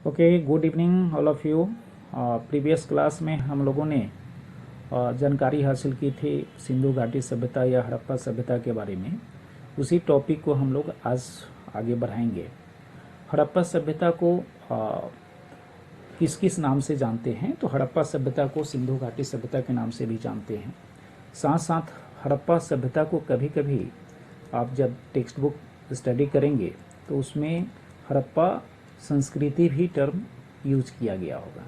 Okay, good evening all of you. Previous class में हम लोगों ने जानकारी हासिल की थी सिंधु घाटी सभ्यता या हड़प्पा सभ्यता के बारे में। उसी टॉपिक को हम लोग आज आगे बढ़ाएंगे। हड़प्पा सभ्यता को किस किस नाम से जानते हैं? तो हड़प्पा सभ्यता को सिंधु घाटी सभ्यता के नाम से भी जानते हैं। साथ साथ हड़प्पा सभ्यता को कभी कभी आप जब टेक्स्ट बुक स्टडी करेंगे तो उसमें हड़प्पा संस्कृति भी टर्म यूज किया गया होगा।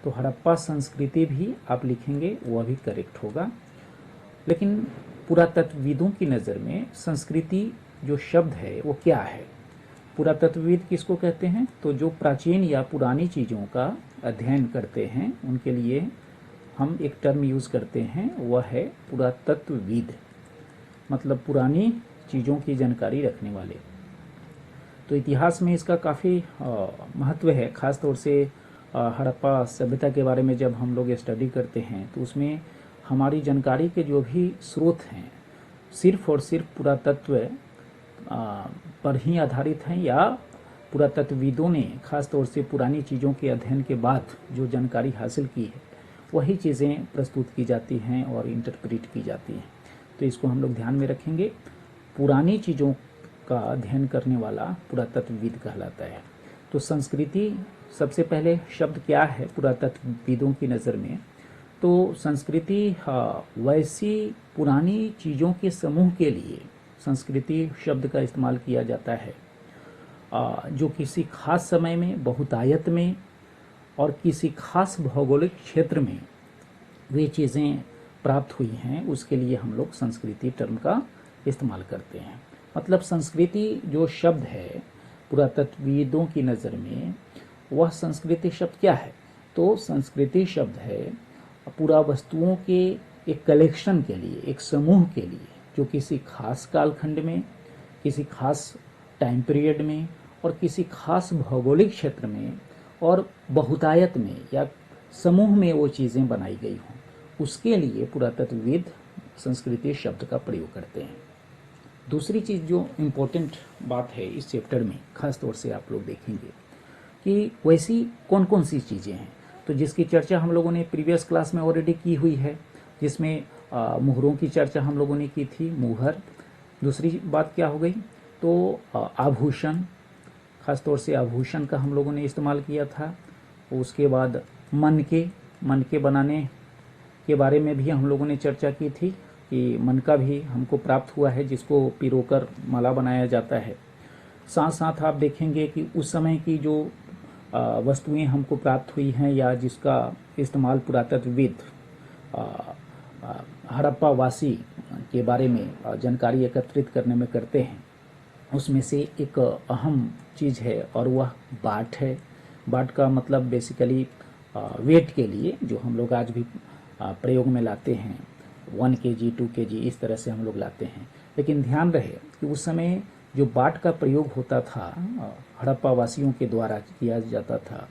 तो हड़प्पा संस्कृति भी आप लिखेंगे, वह भी करेक्ट होगा। लेकिन पुरातत्वविदों की नज़र में संस्कृति जो शब्द है वो क्या है? पुरातत्वविद किसको कहते हैं? तो जो प्राचीन या पुरानी चीज़ों का अध्ययन करते हैं उनके लिए हम एक टर्म यूज करते हैं, वह है पुरातत्वविद, मतलब पुरानी चीज़ों की जानकारी रखने वाले। तो इतिहास में इसका काफ़ी महत्व है। ख़ास तौर से हड़प्पा सभ्यता के बारे में जब हम लोग स्टडी करते हैं तो उसमें हमारी जानकारी के जो भी स्रोत हैं सिर्फ और सिर्फ पुरातत्व पर ही आधारित हैं, या पुरातत्वविदों ने ख़ास तौर से पुरानी चीज़ों के अध्ययन के बाद जो जानकारी हासिल की है वही चीज़ें प्रस्तुत की जाती हैं और इंटरप्रेट की जाती हैं। तो इसको हम लोग ध्यान में रखेंगे। पुरानी चीज़ों का अध्ययन करने वाला पुरातत्वविद कहलाता है। तो संस्कृति सबसे पहले शब्द क्या है पुरातत्वविदों की नज़र में? तो संस्कृति वैसी पुरानी चीज़ों के समूह के लिए संस्कृति शब्द का इस्तेमाल किया जाता है जो किसी खास समय में, बहुतायत में और किसी खास भौगोलिक क्षेत्र में वे चीज़ें प्राप्त हुई हैं, उसके लिए हम लोग संस्कृति टर्म का इस्तेमाल करते हैं। मतलब संस्कृति जो शब्द है पुरातत्वविदों की नज़र में, वह संस्कृति शब्द क्या है? तो संस्कृति शब्द है पूरा वस्तुओं के एक कलेक्शन के लिए, एक समूह के लिए जो किसी खास कालखंड में, किसी खास टाइम पीरियड में और किसी खास भौगोलिक क्षेत्र में और बहुतायत में या समूह में वो चीज़ें बनाई गई हों, उसके लिए पुरातत्वविद संस्कृति शब्द का प्रयोग करते हैं। दूसरी चीज़ जो इम्पोर्टेंट बात है इस चैप्टर में, खास तौर से आप लोग देखेंगे कि वैसी कौन कौन सी चीज़ें हैं, तो जिसकी चर्चा हम लोगों ने प्रीवियस क्लास में ऑलरेडी की हुई है, जिसमें मुहरों की चर्चा हम लोगों ने की थी, मुहर। दूसरी बात क्या हो गई? तो आभूषण, खास तौर से आभूषण का हम लोगों ने इस्तेमाल किया था। उसके बाद मनके बनाने के बारे में भी हम लोगों ने चर्चा की थी कि मनका भी हमको प्राप्त हुआ है जिसको पिरोकर माला बनाया जाता है। साथ साथ आप देखेंगे कि उस समय की जो वस्तुएं हमको प्राप्त हुई हैं या जिसका इस्तेमाल पुरातत्वविद हड़प्पा वासी के बारे में जानकारी एकत्रित करने में करते हैं, उसमें से एक अहम चीज़ है और वह बाट है। बाट का मतलब बेसिकली वेट के लिए जो हम लोग आज भी प्रयोग में लाते हैं, 1 kg 2 kg इस तरह से हम लोग लाते हैं। लेकिन ध्यान रहे कि उस समय जो बाट का प्रयोग होता था हड़प्पा वासियों के द्वारा किया जाता था,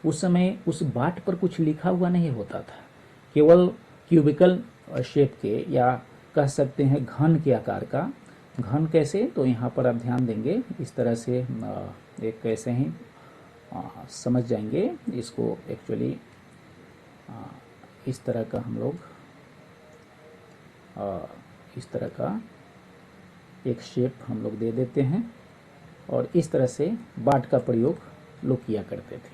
उस समय उस बाट पर कुछ लिखा हुआ नहीं होता था, केवल क्यूबिकल शेप के या कह सकते हैं घन के आकार का। घन कैसे? तो यहाँ पर आप ध्यान देंगे, इस तरह से एक ऐसे ही समझ जाएंगे इसको। एक्चुअली इस तरह का हम लोग इस तरह का एक शेप हम लोग दे देते हैं और इस तरह से बाट का प्रयोग लोग किया करते थे।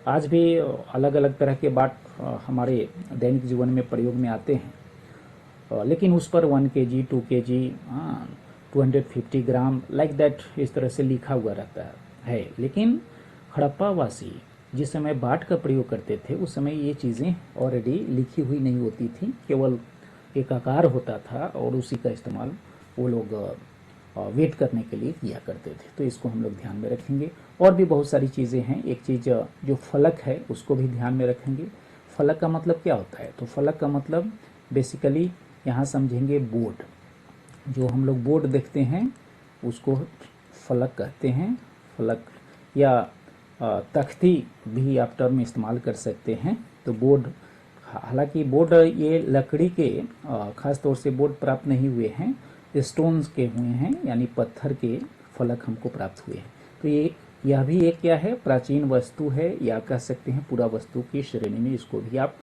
आज भी अलग अलग तरह के बाट हमारे दैनिक जीवन में प्रयोग में आते हैं, लेकिन उस पर 1 kg 2 kg 250 gram like that इस तरह से लिखा हुआ रहता है। लेकिन हड़प्पा वासी जिस समय बाट का प्रयोग करते थे उस समय ये चीज़ें ऑलरेडी लिखी हुई नहीं होती थी, केवल एक आकार होता था और उसी का इस्तेमाल वो लोग वेट करने के लिए किया करते थे। तो इसको हम लोग ध्यान में रखेंगे। और भी बहुत सारी चीज़ें हैं। एक चीज़ जो फलक है उसको भी ध्यान में रखेंगे। फलक का मतलब क्या होता है? तो फलक का मतलब बेसिकली यहाँ समझेंगे बोर्ड, जो हम लोग बोर्ड देखते हैं उसको फलक कहते हैं। फलक या तख्ती भी आप टर्म इस्तेमाल कर सकते हैं। तो बोर्ड, हालांकि बोर्ड ये लकड़ी के खास तौर से बोर्ड प्राप्त नहीं हुए हैं, स्टोन्स के हुए हैं, यानी पत्थर के फलक हमको प्राप्त हुए हैं। तो ये यह भी एक क्या है, प्राचीन वस्तु है, या कह सकते हैं पुरा वस्तु की श्रेणी में इसको भी आप